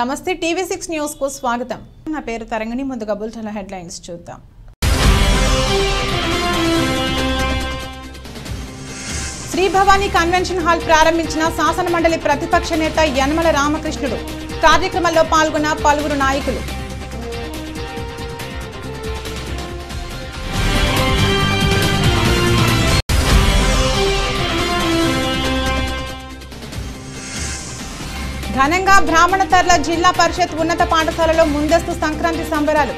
నమస్తే టీవీ6 న్యూస్ కు స్వాగతం. నా పేరు తరంగిణి. ముందుగా బులెటిన్ హెడ్లైన్స్ చూద్దాం. శ్రీ భవానీ కన్వెన్షన్ హాల్ ప్రారంభించిన శాసన మండలి ప్రతిపక్ష నేత యనమల రామకృష్ణుడు. కార్యక్రమంలో పాల్గొన్న పలువురు నాయకులు. ఘనంగా బ్రాహ్మణతర్ల జిల్లా పరిషత్ ఉన్నత పాఠశాలలో ముందస్తు సంక్రాంతి సంబరాలు.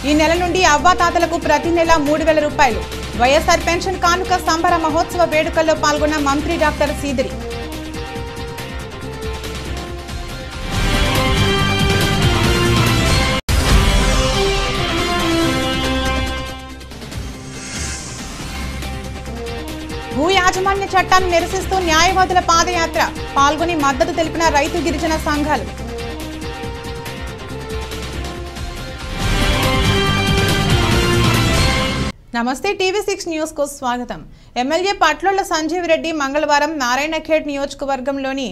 ఈ నెల నుండి అవ్వాతాతలకు ప్రతి నెల 3,000 రూపాయలు. వైఎస్ఆర్ పెన్షన్ కానుక సంబర మహోత్సవ వేడుకల్లో పాల్గొన్న మంత్రి డాక్టర్ సీదిరి. భూ యాజమాన్య చట్టాన్ని నిరసిస్తూ న్యాయవాదుల పాదయాత్ర. పాల్గొని మద్దతు తెలిపిన రైతు గిరిజన సంఘాలు. నమస్తే టీవీ6 న్యూస్ కు స్వాగతం. ఎమ్మెల్యే పట్లొళ్ల సంజీవ్ రెడ్డి మంగళవారం నారాయణఖేడ్ నియోజకవర్గంలోని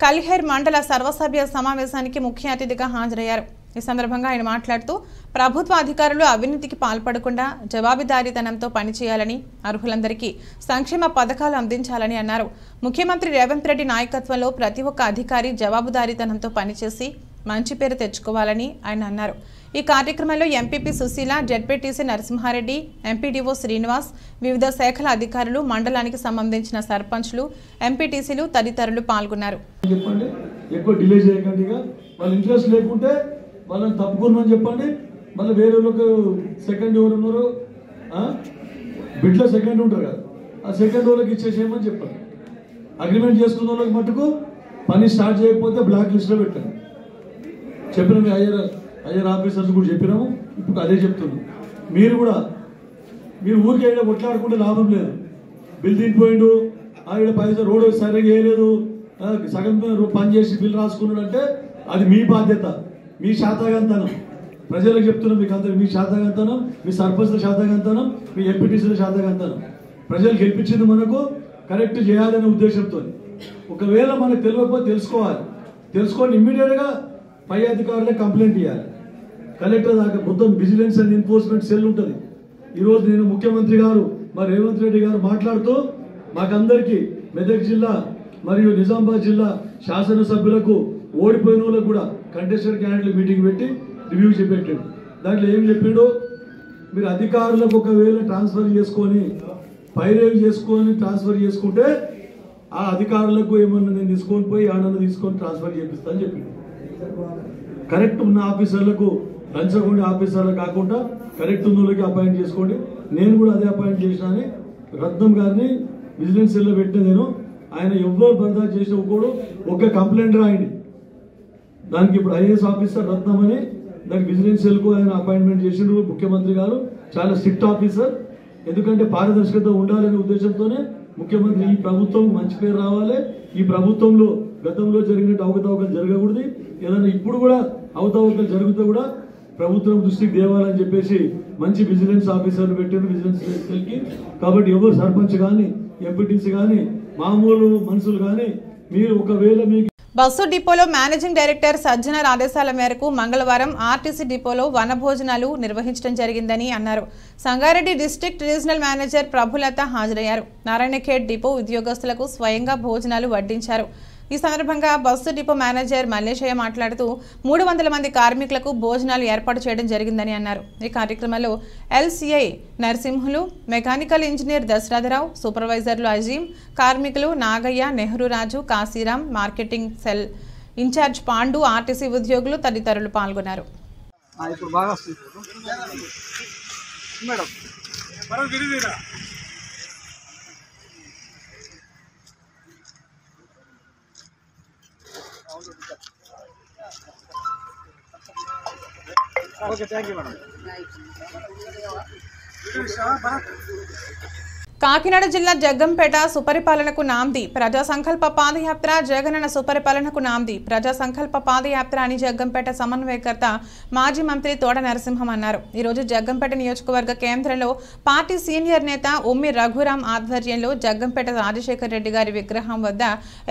కల్హేర్ మండల సర్వసభ్య సమావేశానికి ముఖ్య అతిథిగా హాజరయ్యారు. ఈ సందర్భంగా ఆయన మాట్లాడుతూ ప్రభుత్వ అధికారులు అవినీతికి పాల్పడకుండా జవాబుదారీతనంతో పనిచేయాలని, అర్హులందరికీ సంక్షేమ పథకాలు అందించాలని అన్నారు. ముఖ్యమంత్రి రేవంత్ రెడ్డి నాయకత్వంలో ప్రతి ఒక్క అధికారి జవాబుదారీతనంతో పనిచేసి మంచి పేరు తెచ్చుకోవాలని ఆయన అన్నారు. ఈ కార్యక్రమంలో MPP Sushila, ZPTC Narasimhareddy, MPDO Srinivas, వివిధ శాఖల అధికారులు, మండలానికి సంబంధించిన సర్పంచ్లు, ఎంపీటీసీలు తదితరులు పాల్గొన్నారు. వాళ్ళని తప్పుకున్నామని చెప్పండి. మళ్ళీ వేరే వాళ్ళకి సెకండ్ ఎవరు ఉన్నారు, బిడ్లో సెకండ్ ఉంటారు కదా, ఆ సెకండ్ వాళ్ళకి ఇచ్చేసేయమని చెప్పండి. అగ్రిమెంట్ చేసుకున్న వాళ్ళకి మటుకు పని స్టార్ట్ చేయకపోతే బ్లాక్ లిస్ట్లో పెట్టండి. చెప్పినాము, హయ్యర్ ఆఫీసర్స్ కూడా చెప్పినాము, ఇప్పుడు అదే చెప్తున్నాం. మీరు ఊరికే కొట్లాడుకుంటే లాభం లేదు. బిల్ తినిపోయిండు, ఆవిడ పైసా రోడ్డు సరిగ్గా వేయలేదు, సగం పని చేసి బిల్ రాసుకున్నాడు అంటే అది మీ బాధ్యత, మీ శాతగంతనం. ప్రజలకు చెప్తున్నాం, మీకు అందరూ మీ శాతగంతనం, మీ సర్పంచ్ల శాతగంతనం, మీ ఎంపీటీసీల శాతగంతనం. ప్రజలు గెలిపించింది మనకు కరెక్ట్ చేయాలనే ఉద్దేశంతో. ఒకవేళ మనకు తెలియకపోతే తెలుసుకొని ఇమ్మీడియట్గా పై అధికారులే కంప్లైంట్ ఇవ్వాలి. కలెక్టర్ దాకా మొత్తం విజిలెన్స్ అండ్ ఎన్ఫోర్స్మెంట్ సెల్ ఉంటుంది. ఈరోజు నేను ముఖ్యమంత్రి గారు మరి రేవంత్ రెడ్డి గారు మాట్లాడుతూ మాకందరికీ మెదక్ జిల్లా మరియు నిజామాబాద్ జిల్లా శాసనసభ్యులకు ఓడిపోయిన వాళ్ళకు కూడా కంటెస్టెడ్ క్యాండిడేట్ మీటింగ్ పెట్టి రివ్యూ చెప్పాడు. దాంట్లో ఏం చెప్పిండో, మీరు అధికారులకు ఒకవేళ ట్రాన్స్ఫర్ చేసుకొని పైరేవ్ చేసుకొని ట్రాన్స్ఫర్ చేసుకుంటే ఆ అధికారులకు ఏమన్నా నేను తీసుకొని పోయి ఆడన్నా తీసుకొని ట్రాన్స్ఫర్ చేపిస్తా అని చెప్పిండు. కరెక్ట్ ఉన్న ఆఫీసర్లకు లంచగొండే ఆఫీసర్లు కాకుండా కరెక్ట్ ఉన్న వాళ్ళకి అపాయింట్ చేసుకోండి. నేను కూడా అదే అపాయింట్ చేసిన అని రత్నం గారిని విజిలెన్స్ సెల్లో పెట్టిన నేను. ఆయన ఎవరు బర్దాస్తు చేసిన కూడా ఒక కంప్లైంట్ రాయండి. దానికి ఇప్పుడు ఐఏఎస్ ఆఫీసర్ రత్నం అని దానికి విజిలెన్స్ సెల్కు ఆయన అపాయింట్మెంట్ చేసిండ్రు ముఖ్యమంత్రి గారు. చాలా స్ట్రిక్ట్ ఆఫీసర్, ఎందుకంటే పారదర్శకత ఉండాలనే ఉద్దేశంతోనే ముఖ్యమంత్రి ఈ ప్రభుత్వం మంచి పేరు రావాలి, ఈ ప్రభుత్వంలో గతంలో జరిగినట్టు అవకతవకలు జరగకూడదు, ఏదైనా ఇప్పుడు కూడా అవకతవకలు జరిగితే కూడా ప్రభుత్వం దృష్టికి తేవాలని చెప్పేసి మంచి విజిలెన్స్ ఆఫీసర్లు పెట్టారు విజిలెన్స్ సెల్కి. కాబట్టి ఎవరు సర్పంచ్ కానీ ఎంపీటీసీ కానీ మామూలు మనుషులు కానీ మీరు ఒకవేళ మీకు బస్సు డిపోలో మేనేజింగ్ డైరెక్టర్ సజ్జనర్ ఆదేశాల మేరకు మంగళవారం ఆర్టీసీ డిపోలో వనభోజనాలు నిర్వహించడం జరిగిందని అన్నారు. సంగారెడ్డి డిస్ట్రిక్ట్ రీజనల్ మేనేజర్ ప్రభులత హాజరయ్యారు. నారాయణఖేడ్ డిపో ఉద్యోగస్తులకు స్వయంగా భోజనాలు వడ్డించారు. ఈ సందర్భంగా బస్సు డిపో మేనేజర్ మల్లేశయ్య మాట్లాడుతూ 300 మంది కార్మికులకు భోజనాలు ఏర్పాటు చేయడం జరిగిందని అన్నారు. ఈ కార్యక్రమంలో LCI Narasimhulu, mechanical engineer Dasaratharao, సూపర్వైజర్లు అజీం, కార్మికులు Nagaiah, Nehruraju, Kashiram, marketing cell incharge Pandu, RTC ఉద్యోగులు తదితరులు పాల్గొన్నారు. కాకినాడ జిల్లా జగ్గంపేట సుపరిపాలనకు నాంది ప్రజా సంకల్ప పాదయాత్ర జగనన్న సుపరిపాలనకు నాంది ప్రజా సంకల్ప పాదయాత్ర అని జగ్గంపేట సమన్వయకర్త మాజీ మంత్రి తోట నరసింహం అన్నారు. ఈ రోజు జగ్గంపేట నియోజకవర్గ కేంద్రంలో పార్టీ సీనియర్ నేత ఉమ్మి రఘురాం ఆధ్వర్యంలో జగ్గంపేట రాజశేఖర్ రెడ్డి గారి విగ్రహం వద్ద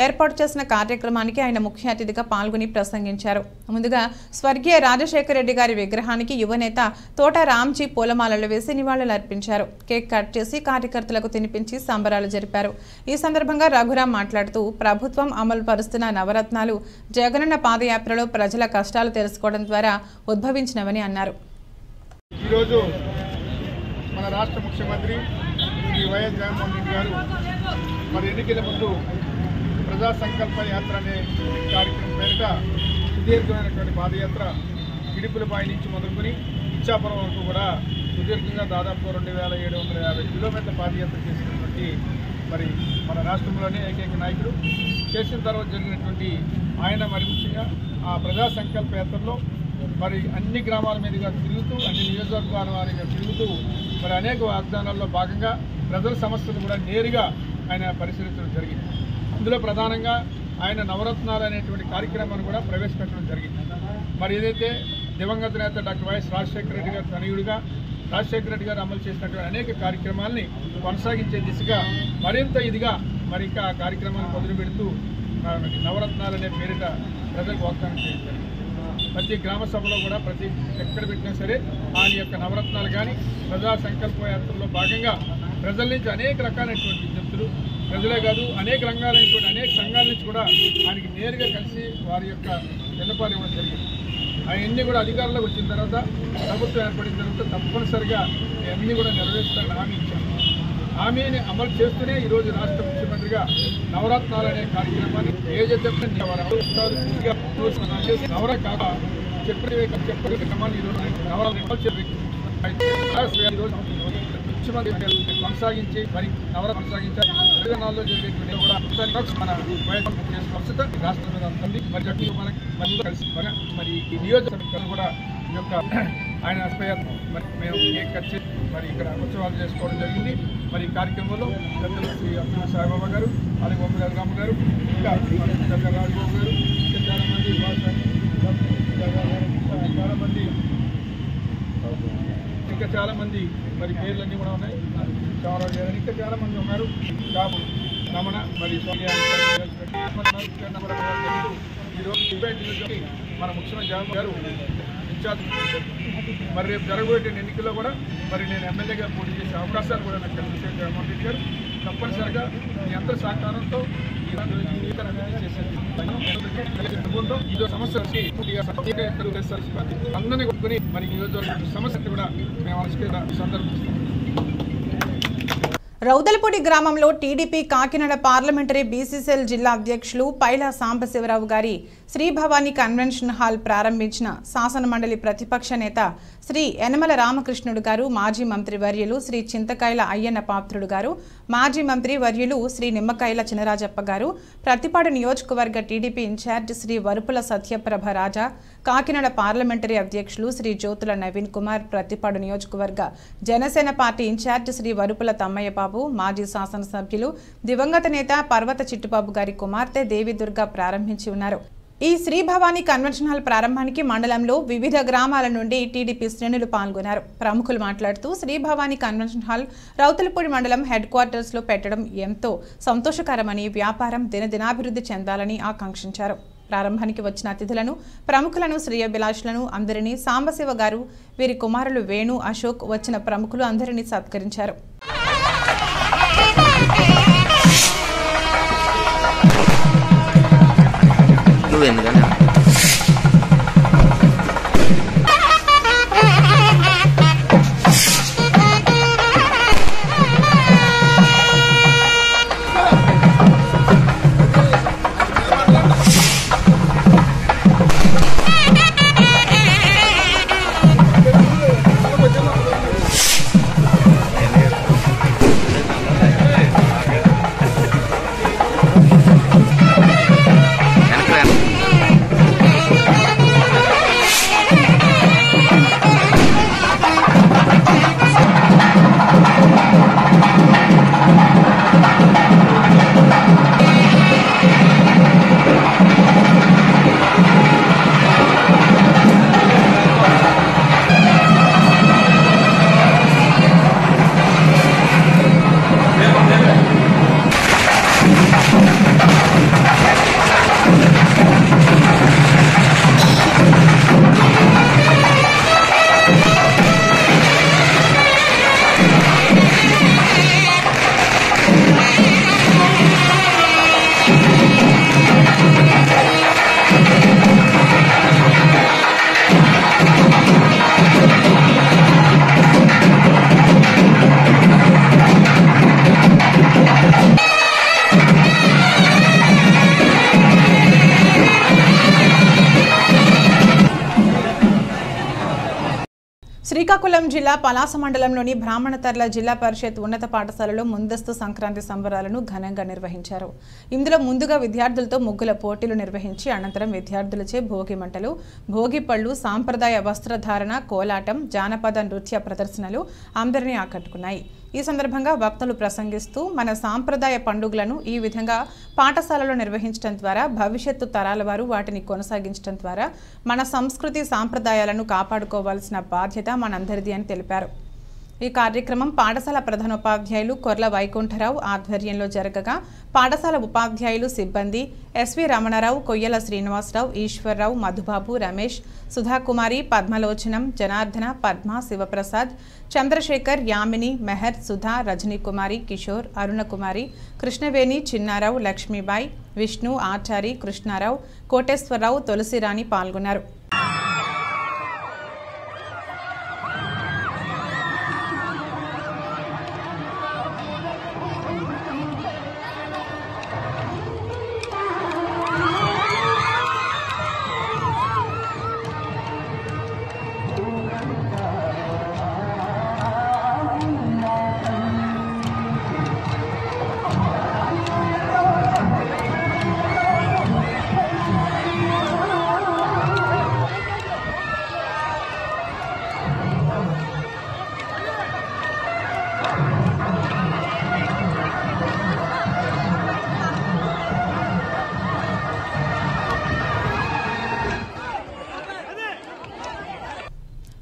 ఏర్పాటు చేసిన కార్యక్రమానికి ఆయన ముఖ్య అతిథిగా పాల్గొని ప్రసంగించారు. ముందుగా స్వర్గీయ రాజశేఖర్ రెడ్డి గారి విగ్రహానికి యువనేత తోట రామ్జీ పూలమాలలు వేసి నివాళులర్పించారు. కేక్ కట్ చేసి కార్యకర్తలు తినిపించి సంబరాలు జరిపారు. ఈ సందర్భంగా రఘురాం మాట్లాడుతూ ప్రభుత్వం అమలు పరుస్తున్న నవరత్నాలు జగనన్న పాదయాత్రలో ప్రజల కష్టాలు తెలుసుకోవడం ద్వారా ఉద్భవించినవని అన్నారు. ఈరోజు మన రాష్ట్ర ముఖ్యమంత్రి శ్రీ వైఎస్ జగన్మోహన్ రెడ్డి గారు మరి ఎన్నికల ముందు ప్రజా సంకల్ప యాత్ర అనే కార్యక్రమం పేరిట సుదీర్ఘమైనటువంటి పాదయాత్ర ఇడుపులపై నుంచి మొదలుకొని ఇచ్చాపురం వరకు కూడా సుదీర్ఘంగా దాదాపు 2750 కిలోమీటర్ల పాదయాత్ర చేసినటువంటి మరి మన రాష్ట్రంలోనే ఏకైక నాయకుడు. చేసిన తర్వాత జరిగినటువంటి ఆయన మరి ముఖ్యంగా ఆ ప్రజా సంకల్ప యాత్రలో మరి అన్ని గ్రామాల మీదుగా తిరుగుతూ అన్ని నియోజకవర్గాల వారిగా తిరుగుతూ మరి అనేక వాగ్దానాల్లో భాగంగా ప్రజల సమస్యలు కూడా నేరుగా ఆయన పరిశీలించడం జరిగింది. అందులో ప్రధానంగా ఆయన నవరత్నాలు అనేటువంటి కార్యక్రమాన్ని కూడా ప్రవేశపెట్టడం జరిగింది. మరి ఏదైతే దివంగత నేత డాక్టర్ వైఎస్ రాజశేఖర రెడ్డి గారు తనయుడిగా రాజశేఖర రెడ్డి గారు అమలు చేసినటువంటి అనేక కార్యక్రమాలని కొనసాగించే దిశగా మరింత ఇదిగా మరి ఇంకా ఆ కార్యక్రమాన్ని మొదలు పెడుతూ నవరత్నాలు అనే పేరిట ప్రజలకు వాగ్దానం చేయడం జరిగింది. ప్రతి గ్రామ సభలో కూడా ప్రతి ఎక్కడ పెట్టినా సరే ఆయన యొక్క నవరత్నాలు కానీ ప్రజా సంకల్ప యాత్రలో భాగంగా ప్రజల నుంచి అనేక రకాలైనటువంటి విజ్ఞప్తులు ప్రజలే కాదు అనేక రంగాలైనటువంటి అనేక సంఘాల నుంచి కూడా ఆయనకి నేరుగా కలిసి వారి యొక్క విన్నపాలు ఇవ్వడం జరిగింది. అవన్నీ కూడా అధికారంలోకి వచ్చిన తర్వాత ప్రభుత్వం ఏర్పడిన తర్వాత తప్పనిసరిగా అన్నీ కూడా నెరవేరుస్తారని హామీ ఇచ్చాను. హామీని అమలు చేస్తూనే ఈరోజు రాష్ట్ర ముఖ్యమంత్రిగా నవరత్నాలు అనే కార్యక్రమాన్ని ఏదైతే నవర కాక చెప్పే క్రమాన్ని ఈరోజు ముఖ్యమంత్రి కొనసాగించి మరి నవర కొనసాగించారు. తెలంగాణలో జరిగేటువంటి కూడా మన ప్రస్తుతం రాష్ట్రం మీద ఉంటుంది. మరి జట్టు మనకి కలిసి మరి ఈ నియోజకవర్గం కూడా ఈ యొక్క ఆయన మరి మేము కేక్ కట్ చేసి మరి ఇక్కడ ఉత్సవాలు చేసుకోవడం జరిగింది. మరి ఈ కార్యక్రమంలో పెద్దలు శ్రీ అబ్దుల్ సాయిబాబా గారు, అలాగే ఉమ్మి రఘురామ్ గారు, ఇంకా పెద్ద రాజబాబు గారు, ఇంకా చాలా మంది మరి పేర్లన్నీ కూడా ఉన్నాయి. చామరాజు గారు ఇంకా చాలా మంది ఉన్నారు. కాపు రమణ మరి ఈరోజు డిబేట్ మన ముఖ్యమంత్రి జగన్ గారు ఇన్ఛార్జ్. మరి రేపు జరగబోయే ఎన్నికల్లో కూడా మరి నేను ఎమ్మెల్యేగా పోటీ చేసే అవకాశాలు కూడా నాకు కల్పించారు జగన్మోహన్ రెడ్డి గారు. తప్పనిసరిగా మీ అందరి సహకారంతో ఇదో సమస్య అందరినీ కొట్టుకుని మరి నియోజకవర్గ సమస్య కూడా మేము సందర్భిస్తాం. రౌదలపూడి గ్రామంలో టీడీపీ కాకినాడ పార్లమెంటరీ బీసీసీఎల్ జిల్లా అధ్యక్షులు పైలా సాంబశివరావు గారి శ్రీ భవానీ కన్వెన్షన్ హాల్ ప్రారంభించిన శాసనమండలి ప్రతిపక్ష నేత శ్రీ యనమల రామకృష్ణుడు గారు, మాజీ మంత్రి వర్యులు శ్రీ చింతకాయల అయ్యన్న పాత్రుడు గారు, మాజీ మంత్రి వర్యులు శ్రీ నిమ్మకాయల చినరాజప్ప గారు, ప్రతిపాడు నియోజకవర్గ టీడీపీ ఇన్ఛార్జ్ శ్రీ వరుపుల సత్యప్రభ రాజా, కాకినాడ పార్లమెంటరీ అధ్యక్షులు శ్రీ జ్యోతుల నవీన్ కుమార్, ప్రతిపాడు నియోజకవర్గ జనసేన పార్టీ ఇన్ఛార్జ్ శ్రీ వరుపుల తమ్మయ్య బాబు, మాజీ శాసనసభ్యులు దివంగత నేత పర్వత చిట్టుబాబు గారి కుమార్తె దేవిదుర్గ ప్రారంభించి ఉన్నారు. ఈ శ్రీ భవానీ కన్వెన్షన్ హాల్ ప్రారంభానికి మండలంలో వివిధ గ్రామాల నుండి టీడీపీ శ్రేణులు పాల్గొన్నారు. ప్రముఖులు మాట్లాడుతూ శ్రీ భవానీ కన్వెన్షన్ హాల్ రౌతులపూడి మండలం హెడ్ క్వార్టర్స్ లో పెట్టడం ఎంతో సంతోషకరమని, వ్యాపారం దినదినాభివృద్ధి చెందాలని ఆకాంక్షించారు. ప్రారంభానికి వచ్చిన అతిథులను, ప్రముఖులను, శ్రేయోభిలాషులను అందరినీ సాంబశివ గారు, వీరి కుమారులు వేణు, అశోక్, వచ్చిన ప్రముఖులు అందరినీ సత్కరించారు. ఎందుకన్నా శ్రీకాకుళం జిల్లా పలాస మండలంలోని బ్రాహ్మణతర్ల జిల్లా పరిషత్ ఉన్నత పాఠశాలలో ముందస్తు సంక్రాంతి సంబరాలను ఘనంగా నిర్వహించారు. ఇందులో ముందుగా విద్యార్థులతో ముగ్గుల పోటీలు నిర్వహించి అనంతరం విద్యార్థులచే భోగి మంటలు, భోగి పళ్ళు, సాంప్రదాయ వస్త్రధారణ, కోలాటం, జానపద నృత్య ప్రదర్శనలు అందరినీ ఆకట్టుకున్నాయి. ఈ సందర్భంగా వక్తలు ప్రసంగిస్తూ మన సాంప్రదాయ పండుగలను ఈ విధంగా పాఠశాలలో నిర్వహించడం ద్వారా భవిష్యత్తు తరాల వారు వాటిని కొనసాగించడం ద్వారా మన సంస్కృతి సాంప్రదాయాలను కాపాడుకోవాల్సిన బాధ్యత మనందరిది అని తెలిపారు. ఈ కార్యక్రమం పాఠశాల ప్రధానోపాధ్యాయులు కొర్ల వైకుంఠరావు ఆధ్వర్యంలో జరగగా పాఠశాల ఉపాధ్యాయులు, సిబ్బంది ఎస్వి రమణారావు, కొయ్యల శ్రీనివాసరావు, ఈశ్వర్రావు, మధుబాబు, రమేష్, సుధాకుమారి, పద్మలోచనం, జనార్దన, పద్మ, శివప్రసాద్, చంద్రశేఖర్, యామిని, మెహర్, సుధా, రజనీకుమారి, కిషోర్, అరుణకుమారి, కృష్ణవేణి, చిన్నారావు, లక్ష్మీబాయి, విష్ణు, ఆచారి, కృష్ణారావు, కోటేశ్వరరావు, తులసిరాణి పాల్గొన్నారు.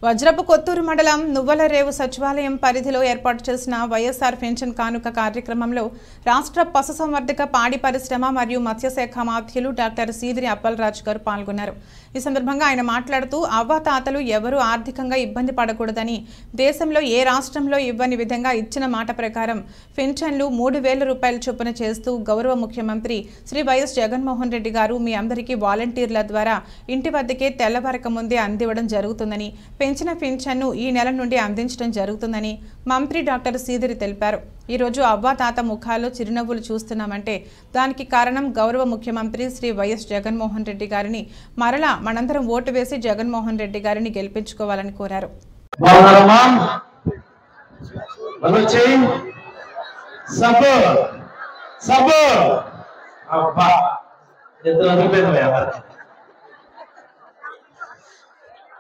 వజ్రపు కొత్తూరు మండలం నువ్వలరేవు సచివాలయం పరిధిలో ఏర్పాటు చేసిన వైఎస్ఆర్ పెన్షన్ కానుక కార్యక్రమంలో రాష్ట్ర పశుసంవర్ధక, పాడి పరిశ్రమ మరియు మత్స్యశాఖ మాధ్యులు డాక్టర్ సీదిరి అప్పలరాజు గారు పాల్గొన్నారు. ఈ సందర్భంగా ఆయన మాట్లాడుతూ అవ్వాతాతలు ఎవరూ ఆర్థికంగా ఇబ్బంది పడకూడదని, దేశంలో ఏ రాష్ట్రంలో ఇవ్వని విధంగా ఇచ్చిన మాట ప్రకారం పెన్షన్లు 3,000 రూపాయల చొప్పున చేస్తూ గౌరవ ముఖ్యమంత్రి శ్రీ వైఎస్ జగన్మోహన్ రెడ్డి గారు మీ అందరికీ వాలంటీర్ల ద్వారా ఇంటి వద్దకే తెల్లవారక ముందే అందివ్వడం జరుగుతుందని, పెంచిన పెన్షన్ను ఈ నెల నుండి అందించడం జరుగుతుందని మంత్రి డాక్టర్ సీదిరి తెలిపారు. ఈరోజు అవ్వాతాత ముఖాల్లో చిరునవ్వులు చూస్తున్నామంటే దానికి కారణం గౌరవ ముఖ్యమంత్రి శ్రీ వైఎస్ జగన్మోహన్ రెడ్డి గారిని మరలా మనందరం ఓటు వేసి జగన్మోహన్ రెడ్డి గారిని గెలిపించుకోవాలని కోరారు.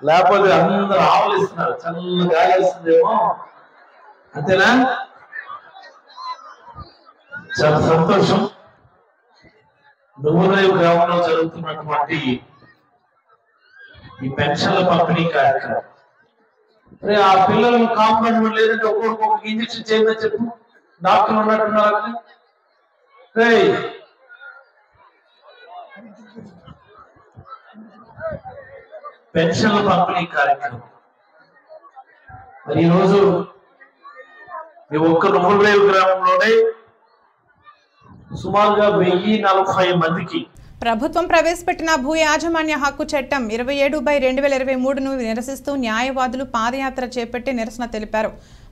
లేకపోతే అందరూ ఆవలిస్తున్నారు, చల్ల గాలి వస్తుందేమో, అంతేనా? చాలా సంతోషం. నువ్వులరేవు గ్రామంలో జరుగుతున్నటువంటి ఈ పెన్షన్ల పంపిణీ కార్యక్రమం, ఆ పిల్లలను కాంపౌండ్ లేదంటే ఒక్కొక్క ఇంజక్షన్ చేయమని చెప్పు, డాక్టర్ ఉన్నట్టున్నారు. పెన్షన్ల పంపిణీ కార్యక్రమం మరి ఈరోజు ఈ ఒక్క నువ్వులరేవు గ్రామంలోనే సుమారుగా 1040 మందికి ప్రభుత్వం ప్రవేశపెట్టిన భూ యాజమాన్య హక్కు చట్టం 27/2023ను నిరసిస్తూ న్యాయవాదులు పాదయాత్ర చేపట్టి నిరసన తెలిపారు.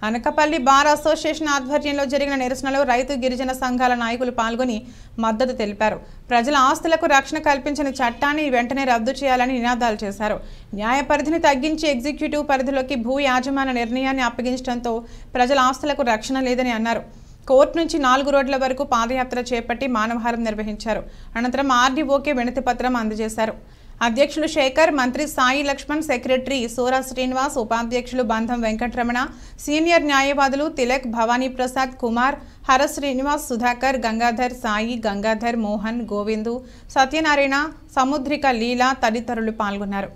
అనకపల్లి బార్ అసోసియేషన్ ఆధ్వర్యంలో జరిగిన నిరసనలో రైతు, గిరిజన సంఘాల నాయకులు పాల్గొని మద్దతు తెలిపారు. ప్రజల ఆస్తులకు రక్షణ కల్పించిన చట్టాన్ని వెంటనే రద్దు చేయాలని నినాదాలు చేశారు. న్యాయ పరిధిని తగ్గించి ఎగ్జిక్యూటివ్ పరిధిలోకి భూ యాజమాన్య నిర్ణయాన్ని అప్పగించడంతో ప్రజల ఆస్తులకు రక్షణ లేదని అన్నారు. కోర్టు నుంచి 4 రోడ్ల వరకు పాదయాత్ర చేపట్టి మానవహారం నిర్వహించారు. అనంతరం ఆర్డీఓకే వినతి పత్రం అందజేశారు. అధ్యక్షులు శేఖర్, మంత్రి సాయి లక్ష్మణ్, సెక్రటరీ సోరా శ్రీనివాస్, ఉపాధ్యక్షులు బంధం వెంకటరమణ, సీనియర్ న్యాయవాదులు తిలక్, భవానీ ప్రసాద్, కుమార్, హర శ్రీనివాస్, సుధాకర్, గంగాధర్, సాయి, గంగాధర్, మోహన్, గోవిందు, సత్యనారాయణ, సముద్రిక, లీలా తదితరులు పాల్గొన్నారు.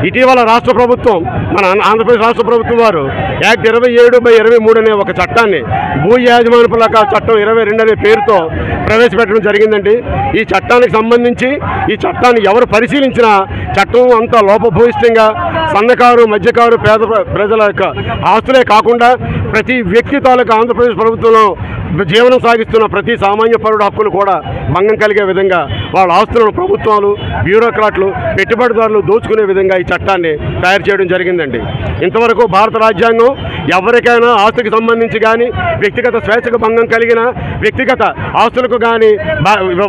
ఇటీవల రాష్ట్ర ప్రభుత్వం, మన ఆంధ్రప్రదేశ్ రాష్ట్ర ప్రభుత్వం వారు యాక్ట్ 27/23 అనే ఒక చట్టాన్ని, భూ యాజమాన్య చట్టం 22 అనే పేరుతో ప్రవేశపెట్టడం జరిగిందండి. ఈ చట్టానికి సంబంధించి ఈ చట్టాన్ని ఎవరు పరిశీలించినా చట్టం అంతా లోపభూయిష్టంగా సన్నకారు, మధ్యకారు, పేద ప్రజల యొక్క ఆస్తులే కాకుండా ప్రతి వ్యక్తి తాలూకా ఆంధ్రప్రదేశ్ ప్రభుత్వంలో జీవనం సాగిస్తున్న ప్రతి సామాన్య పౌరుడు హక్కులు కూడా భంగం కలిగే విధంగా వాళ్ళ ఆస్తులను ప్రభుత్వాలు, బ్యూరోక్రాట్లు, పెట్టుబడిదారులు దోచుకునే విధంగా ఈ చట్టాన్ని తయారు చేయడం జరిగిందండి. ఇంతవరకు భారత రాజ్యాంగం ఎవరికైనా ఆస్తికి సంబంధించి కానీ, వ్యక్తిగత స్వేచ్ఛకు భంగం కలిగిన, వ్యక్తిగత ఆస్తులకు కానీ,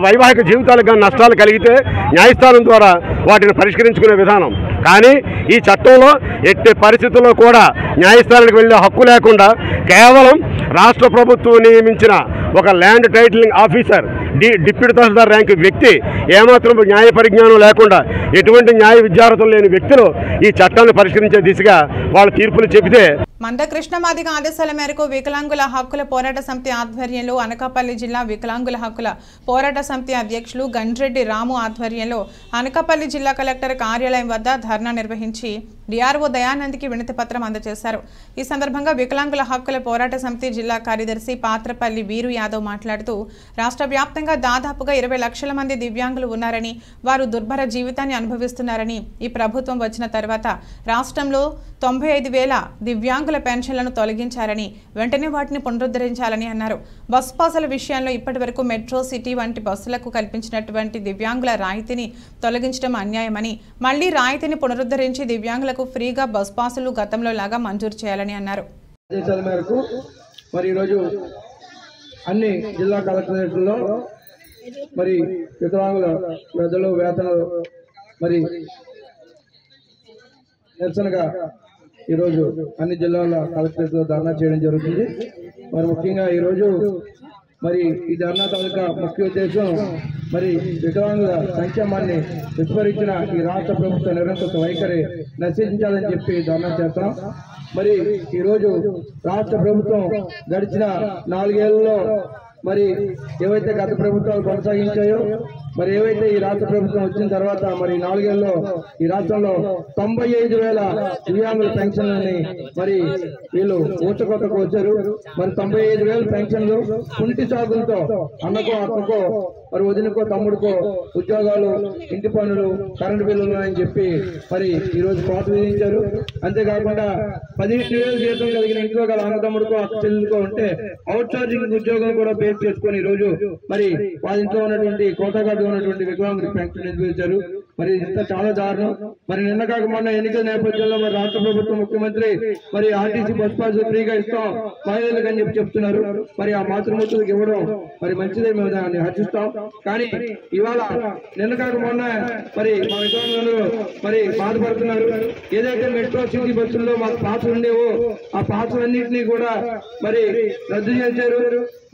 వైవాహిక జీవితాలకు కానీ నష్టాలు కలిగితే న్యాయస్థానం ద్వారా వాటిని పరిష్కరించుకునే విధానం. కానీ ఈ చట్టంలో ఎట్టి పరిస్థితుల్లో కూడా న్యాయస్థానానికి వెళ్ళే హక్కు లేకుండా కేవలం రాష్ట్ర ప్రభుత్వం నియమించిన ఒక ల్యాండ్ టైటిలింగ్ ఆఫీసర్ డిప్యూటీ తహసీల్దార్ ర్యాంకు వ్యక్తి ఏమాత్రం న్యాయ పరిజ్ఞానం లేకుండా ఎటువంటి న్యాయ విద్యార్హతలు లేని వ్యక్తులు ఈ చట్టాన్ని పరిష్కరించే దిశగా వాళ్ళ తీర్పులు చెబితే మందకృష్ణ మాదిగ ఆదేశాల మేరకు వికలాంగుల హక్కుల పోరాట సమితి ఆధ్వర్యంలో అనకాపల్లి జిల్లా వికలాంగుల హక్కుల పోరాట సమితి అధ్యక్షులు గండ్రెడ్డి రాము ఆధ్వర్యంలో అనకాపల్లి జిల్లా కలెక్టర్ కార్యాలయం వద్ద ధర్నా నిర్వహించి డిఆర్ఓ దయానంద్కి వినతి పత్రం అందజేశారు. ఈ సందర్భంగా వికలాంగుల హక్కుల పోరాట సమితి జిల్లా కార్యదర్శి పాత్రపల్లి వీరు యాదవ్ మాట్లాడుతూ రాష్ట్ర వ్యాప్తంగా దాదాపుగా 20 లక్షల మంది దివ్యాంగులు ఉన్నారని, వారు దుర్భర జీవితాన్ని అనుభవిస్తున్నారని, ఈ ప్రభుత్వం వచ్చిన తర్వాత రాష్ట్రంలో 95,000 దివ్యాంగుల పెన్షన్లను తొలగించారని, వెంటనే వాటిని పునరుద్ధరించాలని అన్నారు. బస్ పాసుల విషయంలో ఇప్పటివరకు మెట్రో సిటీ వంటి బస్సులకు కల్పించినటువంటి దివ్యాంగుల రాయితీని తొలగించడం అన్యాయమని, మళ్లీ రాయితీని పునరుద్ధరించి దివ్యాంగులకు ఫ్రీగా బస్ పాసులు గతంలో లాగా మంజూరు చేయాలని అన్నారు. అన్ని జిల్లా కలెక్టరేట్లలో మరి వికలాంగుల పెద్దలు వేతనాలు మరి నిరసనగా ఈరోజు అన్ని జిల్లాల కలెక్టరేట్లో ధర్నా చేయడం జరుగుతుంది. మరి ముఖ్యంగా ఈరోజు మరి ఈ ధర్నా తాలూకా ముఖ్య ఉద్దేశం మరి వికలాంగుల సంక్షేమాన్ని విస్మరించిన ఈ రాష్ట్ర ప్రభుత్వ నిరంకుశ వైఖరి నశించాలని చెప్పి ధర్నా చేస్తాం. మరి ఈరోజు రాష్ట్ర ప్రభుత్వం గడిచిన 4 ఏళ్లలో మరి ఏవైతే గత ప్రభుత్వాలు కొనసాగించాయో మరి ఏవైతే ఈ రాష్ట్ర ప్రభుత్వం వచ్చిన తర్వాత మరి 4 ఏళ్లలో ఈ రాష్ట్రంలో 95,000 దివ్యాంగుల పెన్షన్లని మరి వీళ్ళు ఊచకొత్తకు వచ్చారు. మరి 95,000 పెన్షన్లు కుంటి సాగులతో అన్నకో అక్కకో మరి వదినకో తమ్ముడికో ఉద్యోగాలు, ఇంటి పనులు, కరెంటు బిల్లులు అని చెప్పి మరి ఈరోజు కోత విధించారు. అంతేకాకుండా 15,000 జీతం కలిగిన ఇంట్లో గల అన్నదమ్ముడికో అక్క చెల్లెలకో ఉంటే అవుట్ చార్జింగ్ ఉద్యోగం కూడా బేస్ చేసుకుని ఈ రోజు మరి వాళ్ళ ఇంట్లో ఉన్నటువంటి కోటగాడు ఉన్నటువంటి వికలాంగుల పెన్షన్ నిర్వహించారు. మరి ఇంత చాలా దారుణం. మరి నిన్న కాక మొన్న ఎన్నికల నేపథ్యంలో మరి రాష్ట్ర ప్రభుత్వం ముఖ్యమంత్రి మరి ఆర్టీసీ బస్ పాస్ ఫ్రీగా ఇస్తాం మహిళలకు అని చెప్పి చెప్తున్నారు. మరి ఆ మాతృమూర్తులకు ఇవ్వడం మరి మంచిదే, మేము దాన్ని హర్షిస్తాం. కానీ ఇవాళ నిన్న కాక మొన్న మరి మా వికలాంగులు మరి బాధపడుతున్నారు. ఏదైతే మెట్రో సిటీ బస్సుల్లో మాకు పాసులు ఉండేవో ఆ పాసులన్నింటినీ కూడా మరి రద్దు చేశారు.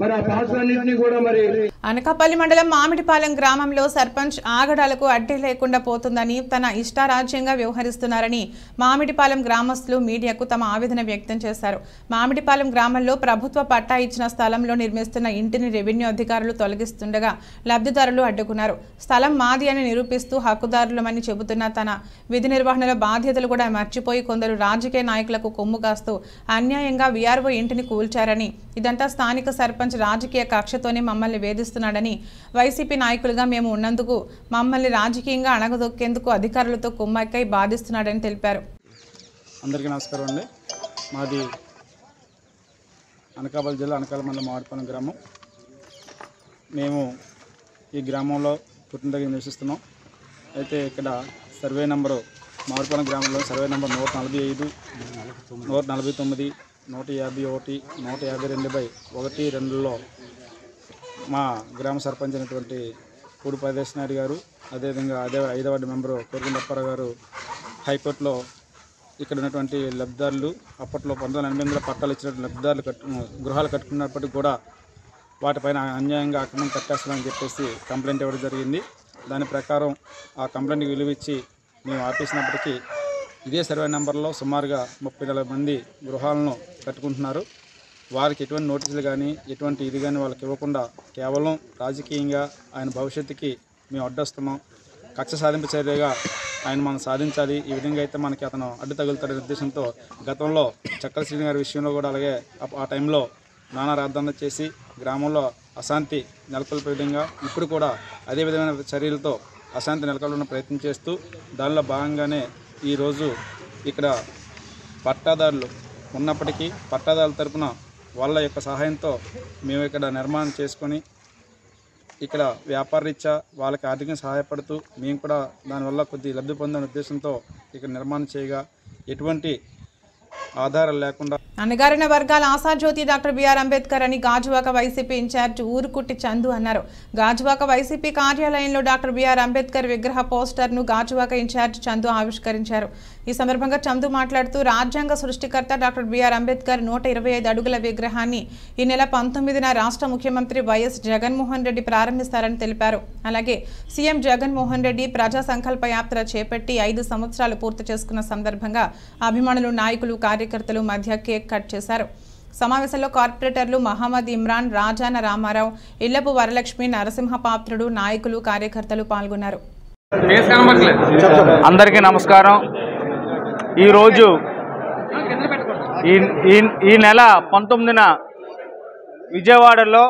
మరి ఆ పాసులన్నింటినీ కూడా మరి అనకాపల్లి మండలం మామిడిపాలెం గ్రామంలో సర్పంచ్ ఆగడాలకు అడ్డే లేకుండా పోతుందని, తన ఇష్టారాజ్యంగా వ్యవహరిస్తున్నారని మామిడిపాలెం గ్రామస్తులు మీడియాకు తమ ఆవేదన వ్యక్తం చేశారు. మామిడిపాలెం గ్రామంలో ప్రభుత్వ పట్టా ఇచ్చిన స్థలంలో నిర్మిస్తున్న ఇంటిని రెవెన్యూ అధికారులు తొలగిస్తుండగా లబ్ధిదారులు అడ్డుకున్నారు. స్థలం మాది అని నిరూపిస్తూ హక్కుదారులమని చెబుతున్న తన విధి నిర్వహణలో బాధ్యతలు కూడా మర్చిపోయి కొందరు రాజకీయ నాయకులకు కొమ్ము కాస్తూ అన్యాయంగా వీఆర్ఓ ఇంటిని కూల్చారని, ఇదంతా స్థానిక సర్పంచ్ రాజకీయ కక్షతోనే మమ్మల్ని వేధిస్తున్నాడని, వైసీపీ నాయకులుగా మేము ఉన్నందుకు మమ్మల్ని రాజకీయంగా అణగదొక్కేందుకు అధికారులతో కుమ్మక్కై బాధిస్తున్నాడని తెలిపారు. అందరికీ నమస్కారం అండి. మాది అనకాపల్లి జిల్లా అనకాపల్లి మండలం మామిడిపాలెం గ్రామం. మేము ఈ గ్రామంలో పుట్టిన దగ్గర నివసిస్తున్నాం. అయితే ఇక్కడ సర్వే నెంబరు మామిడిపాలెం గ్రామంలో సర్వే నెంబర్ 145, 149, 151, 152/1-2లో మా గ్రామ సర్పంచ్ అయినటువంటి పూడి ప్రదేశ్ నాయుడు గారు, అదేవిధంగా 5వ వార్డు మెంబరు కోరుకుంటప్పారావు గారు హైకోర్టులో ఇక్కడ ఉన్నటువంటి లబ్ధిదారులు అప్పట్లో 1988లో పట్టాలు ఇచ్చినటువంటి లబ్ధిదారులు గృహాలు కట్టుకున్నప్పటికీ కూడా వాటిపైన అన్యాయంగా అక్రమం కట్టేస్తామని చెప్పేసి కంప్లైంట్ ఇవ్వడం జరిగింది. దాని ప్రకారం ఆ కంప్లైంట్కి విలువిచ్చి మేము ఆపేసినప్పటికీ ఇదే సర్వే నెంబర్లో సుమారుగా 30,000 మంది గృహాలను కట్టుకుంటున్నారు. వారికి ఎటువంటి నోటీసులు కానీ ఎటువంటి ఇది కానీ వాళ్ళకి ఇవ్వకుండా కేవలం రాజకీయంగా ఆయన భవిష్యత్తుకి మేము అడ్డొస్తున్నాం, కక్ష సాధింపు చర్యగా ఆయన మనం సాధించాలి, ఈ విధంగా అయితే మనకి అతను అడ్డు తగులుతాడనే ఉద్దేశంతో గతంలో చక్కల శ్రీని గారి విషయంలో కూడా అలాగే ఆ టైంలో నానా రాద్ధాంతం చేసి గ్రామంలో అశాంతి నెలకొల్పే విధంగా ఇప్పుడు కూడా అదే విధమైన చర్యలతో అశాంతి నెలకొల్పడం ప్రయత్నం చేస్తూ దానిలో భాగంగానే ఈరోజు ఇక్కడ పట్టాదారులు ఉన్నప్పటికీ పట్టాదారుల తరపున వాళ్ళ యొక్క సహాయంతో మేము ఇక్కడ నిర్మాణం చేసుకొని ఇక్కడ వ్యాపార రీత్యా వాళ్ళకి ఆర్థికంగా సహాయపడుతూ మేము కూడా దానివల్ల కొద్ది లబ్ధి పొందనే ఉద్దేశంతో ఇక్కడ నిర్మాణం చేయగా ఎటువంటి ఆధారాలు లేకుండా అణగారిన వర్గాల ఆశాజ్యోతి డాక్టర్ బిఆర్ అంబేద్కర్ అని గాజువాక వైసీపీ ఇన్ఛార్జ్ ఊరుకుట్టి చందు అన్నారు. గాజువాక వైసీపీ కార్యాలయంలో డాక్టర్ బిఆర్ అంబేద్కర్ విగ్రహ పోస్టర్ను గాజువాక ఇన్ఛార్జ్ చందు ఆవిష్కరించారు. ఈ సందర్భంగా చందు మాట్లాడుతూ రాజ్యాంగ సృష్టికర్త డాక్టర్ బిఆర్ అంబేద్కర్ 125 అడుగుల విగ్రహాన్ని ఈ నెల 19న రాష్ట్ర ముఖ్యమంత్రి వైఎస్ జగన్మోహన్ రెడ్డి ప్రారంభిస్తారని తెలిపారు. అలాగే సీఎం జగన్మోహన్ రెడ్డి ప్రజా సంకల్ప యాత్ర చేపట్టి 5 సంవత్సరాలు పూర్తి చేసుకున్న సందర్భంగా అభిమానులు, నాయకులు, కార్యకర్తలు మధ్య కేక్ కట్ చేశారు. సమావేశంలో కార్పొరేటర్లు మహమ్మద్ ఇమ్రాన్, రాజాన రామారావు, ఇల్లపు వరలక్ష్మి, నరసింహపాత్రుడు, నాయకులు, కార్యకర్తలు పాల్గొన్నారు. అందరికీ నమస్కారం. ఈరోజు ఈ నెల 19న విజయవాడలో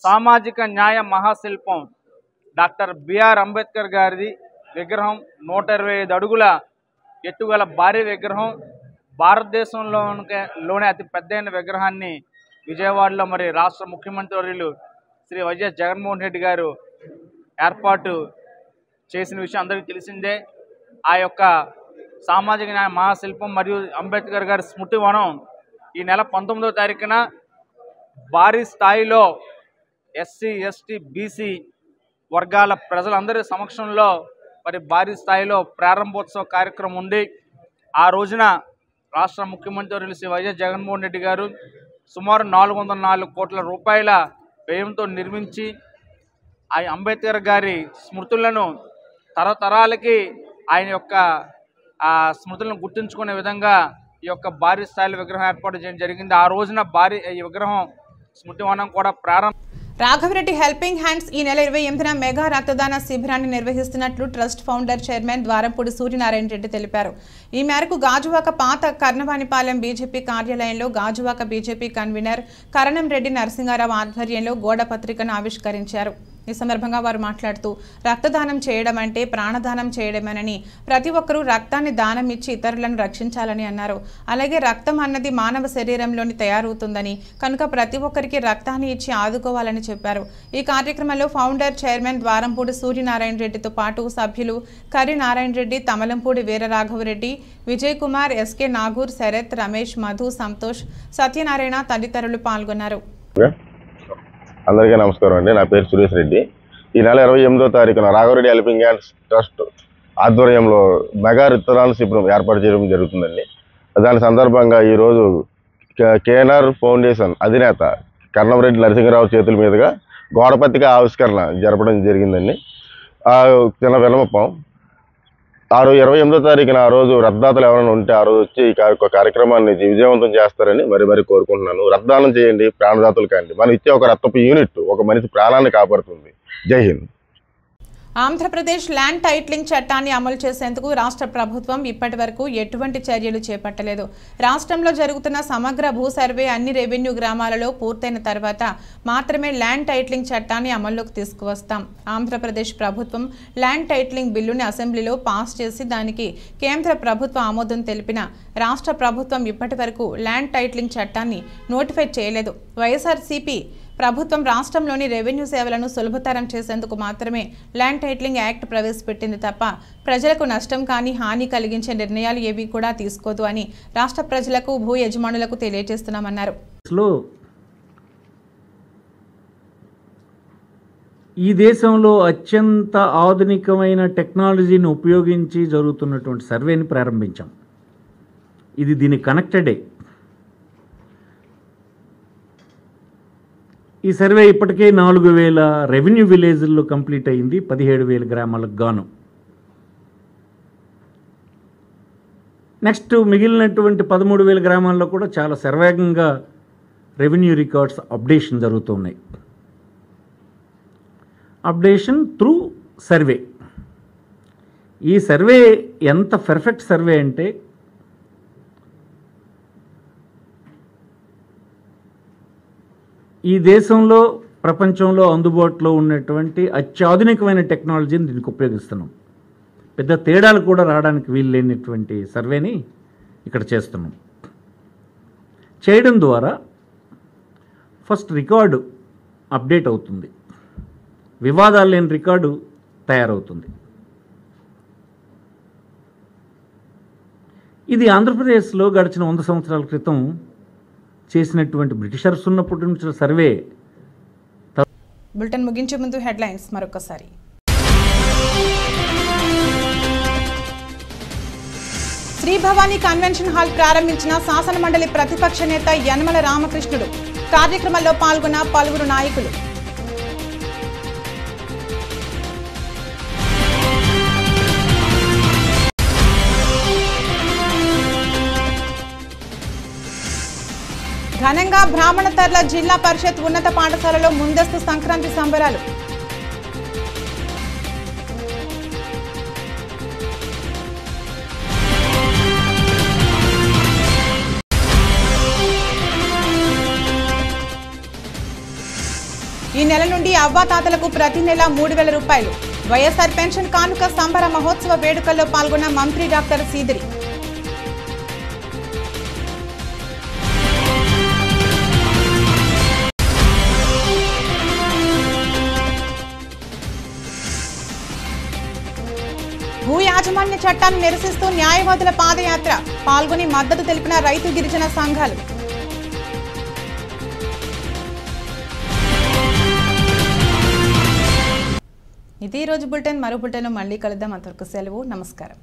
సామాజిక న్యాయ మహాశిల్పం డాక్టర్ బిఆర్ అంబేద్కర్ గారిది విగ్రహం 125 అడుగుల ఎత్తుగల భారీ విగ్రహం, భారతదేశంలోనే అతి పెద్దైన విగ్రహాన్ని విజయవాడలో మరి రాష్ట్ర ముఖ్యమంత్రి వర్యులు శ్రీ వైఎస్ జగన్మోహన్ రెడ్డి గారు ఏర్పాటు చేసిన విషయం అందరికీ తెలిసిందే. ఆ యొక్క సామాజిక న్యాయ మహాశిల్పం మరియు అంబేద్కర్ గారి స్మృతి వనం ఈ నెల 19వ తారీఖున భారీ స్థాయిలో ఎస్సీ, ఎస్టీ, బీసీ వర్గాల ప్రజలందరి సమక్షంలో మరి భారీ స్థాయిలో ప్రారంభోత్సవ కార్యక్రమం ఉంది. ఆ రోజున రాష్ట్ర ముఖ్యమంత్రి శ్రీ వైఎస్ జగన్మోహన్ రెడ్డి గారు సుమారు 404 కోట్ల రూపాయల వ్యయంతో నిర్మించి ఆ అంబేద్కర్ గారి స్మృతులను తరతరాలకి ఆయన యొక్క ఆ స్మృతులను గుర్తుంచుకునే విధంగా ఈ యొక్క భారీ స్థాయిలో విగ్రహం ఏర్పాటు చేయడం జరిగింది. ఆ రోజున ఈ విగ్రహం స్మృతివనం కూడా రాఘవరెడ్డి హెల్పింగ్ హ్యాండ్స్ ఈ నెల 28న మెగా రక్తదాన శిబిరాన్ని నిర్వహిస్తున్నట్లు trust founder chairman Dwarampudi Suryanarayana Reddy తెలిపారు. ఈ మేరకు గాజువాక పాత కర్ణవానిపాలెం బీజేపీ కార్యాలయంలో గాజువాక బీజేపీ కన్వీనర్ కరణం రెడ్డి నరసింహారావు ఆధ్వర్యంలో గోడ పత్రికను ఆవిష్కరించారు. ఈ సందర్భంగా వారు మాట్లాడుతూ రక్తదానం చేయడం అంటే ప్రాణదానం చేయడమేనని, ప్రతి ఒక్కరూ రక్తాన్ని దానం ఇచ్చి ఇతరులను రక్షించాలని అన్నారు. అలాగే రక్తం అన్నది మానవ శరీరంలోని తయారవుతుందని, కనుక ప్రతి ఒక్కరికి రక్తాన్ని ఇచ్చి ఆదుకోవాలని చెప్పారు. ఈ కార్యక్రమంలో ఫౌండర్ చైర్మన్ ద్వారంపూడి సూర్యనారాయణ రెడ్డితో పాటు సభ్యులు కరి నారాయణ రెడ్డి, తమలంపూడి వీరరాఘవరెడ్డి, విజయ్ కుమార్, ఎస్కే నాగూర్, శరత్, రమేష్, మధు, సంతోష్, సత్యనారాయణ తదితరులు పాల్గొన్నారు. అందరికీ నమస్కారం అండి. నా పేరు సురేష్ రెడ్డి. ఈ నెల 28వ తారీఖున రాఘవరెడ్డి హెల్పింగ్ హ్యాండ్స్ ట్రస్ట్ ఆధ్వర్యంలో మెగా రక్తదాన శిబిరం ఏర్పాటు చేయడం జరుగుతుందండి. దాని సందర్భంగా ఈరోజు కేఎన్ఆర్ ఫౌండేషన్ అధినేత కర్ణంరెడ్డి నరసింహరావు చేతుల మీదుగా గోడపత్రిక ఆవిష్కరణ జరపడం జరిగిందండి. చిన్న విన్నపం, 28వ తారీఖున ఆ రోజు రక్తదాతలు ఎవరైనా ఉంటే ఆ రోజు వచ్చి ఈ కార్యక్రమాన్ని విజయవంతం చేస్తారని మరి కోరుకుంటున్నాను. రక్తదానం చేయండి, ప్రాణదాతలు కాండి. మనం ఇచ్చే ఒక రక్తపు యూనిట్ ఒక మనిషి ప్రాణాన్ని కాపాడుతుంది. జై హింద్. ఆంధ్రప్రదేశ్ ల్యాండ్ టైటిలింగ్ చట్టాన్ని అమలు చేసేందుకు రాష్ట్ర ప్రభుత్వం ఇప్పటి వరకు ఎటువంటి చర్యలు చేపట్టలేదు. రాష్ట్రంలో జరుగుతున్న సమగ్ర భూ సర్వే అన్ని రెవెన్యూ గ్రామాలలో పూర్తయిన తర్వాత మాత్రమే ల్యాండ్ టైటిలింగ్ చట్టాన్ని అమల్లోకి తీసుకువస్తాం. ఆంధ్రప్రదేశ్ ప్రభుత్వం ల్యాండ్ టైటిలింగ్ బిల్లుని అసెంబ్లీలో పాస్ చేసి దానికి కేంద్ర ప్రభుత్వ ఆమోదం తెలిపిన రాష్ట్ర ప్రభుత్వం ఇప్పటి వరకు ల్యాండ్ టైటిలింగ్ చట్టాన్ని నోటిఫై చేయలేదు. వైఎస్ఆర్సీపీ ప్రభుత్వం రాష్ట్రంలోని రెవెన్యూ సేవలను సులభతరం చేసేందుకు మాత్రమే ల్యాండ్ టైటిలింగ్ యాక్ట్ ప్రవేశపెట్టింది తప్ప ప్రజలకు నష్టం కానీ హాని కలిగించే నిర్ణయాలు ఏవి కూడా తీసుకోదు అని రాష్ట్ర ప్రజలకు, భూ యజమానులకు తెలియజేస్తున్నామన్నారు. ఈ దేశంలో అత్యంత ఆధునికమైన టెక్నాలజీని ఉపయోగించి జరుగుతున్నటువంటి సర్వేని ప్రారంభించాం. ఇది దీనికి కనెక్టెడే. ఈ సర్వే ఇప్పటికే 4000 రెవెన్యూ విలేజ్ల్లో కంప్లీట్ అయింది, 17,000 గ్రామాలకు గాను. నెక్స్ట్ మిగిలినటువంటి 13,000 గ్రామాల్లో కూడా చాలా శరవేగంగా రెవెన్యూ రికార్డ్స్ అప్డేషన్ జరుగుతున్నాయి. Updation through survey. ఈ సర్వే ఎంత పర్ఫెక్ట్ సర్వే అంటే ఈ దేశంలో, ప్రపంచంలో అందుబాటులో ఉన్నటువంటి అత్యాధునికమైన టెక్నాలజీని దీనికి ఉపయోగిస్తున్నాం. పెద్ద తేడాలు కూడా రావడానికి వీలు లేనటువంటి సర్వేని ఇక్కడ చేస్తున్నాం. చేయడం ద్వారా ఫస్ట్ రికార్డు అప్డేట్ అవుతుంది, వివాదాలు లేని రికార్డు తయారవుతుంది. ఇది ఆంధ్రప్రదేశ్లో గడిచిన 100 సంవత్సరాల క్రితం చేసినటువంటి బ్రిటిషర్స్ ఉన్నప్పటి నుంచి సర్వే. బులెటిన్ ముగించే ముందు హెడ్లైన్స్ మరొకసారి. శ్రీ భవానీ కన్వెన్షన్ హాల్ ప్రారంభించిన శాసన మండలి ప్రతిపక్ష నేత యనమల రామకృష్ణుడు. కార్యక్రమంలో పాల్గొన్న పలువురు నాయకులు. ఘనంగా బ్రాహ్మణతర్ల జిల్లా పరిషత్ ఉన్నత పాఠశాలలో ముందస్తు సంక్రాంతి సంబరాలు. ఈ నెల నుండి అవ్వాతాతలకు ప్రతి నెల 3,000 రూపాయలు. వైఎస్ఆర్ పెన్షన్ కానుక సంబర మహోత్సవ వేడుకల్లో పాల్గొన్న మంత్రి డాక్టర్ సీదిరి. భూ యాజమాన్య చట్టాన్ని నిరసిస్తూ న్యాయవాదుల పాదయాత్ర. పాల్గొని మద్దతు తెలిపిన రైతు గిరిజన సంఘాలు. ఇది రోజు బులెటిన్. మరో బులెటిన్లో మళ్ళీ కలుద్దాం. అంతవరకు సెలవు. నమస్కారం.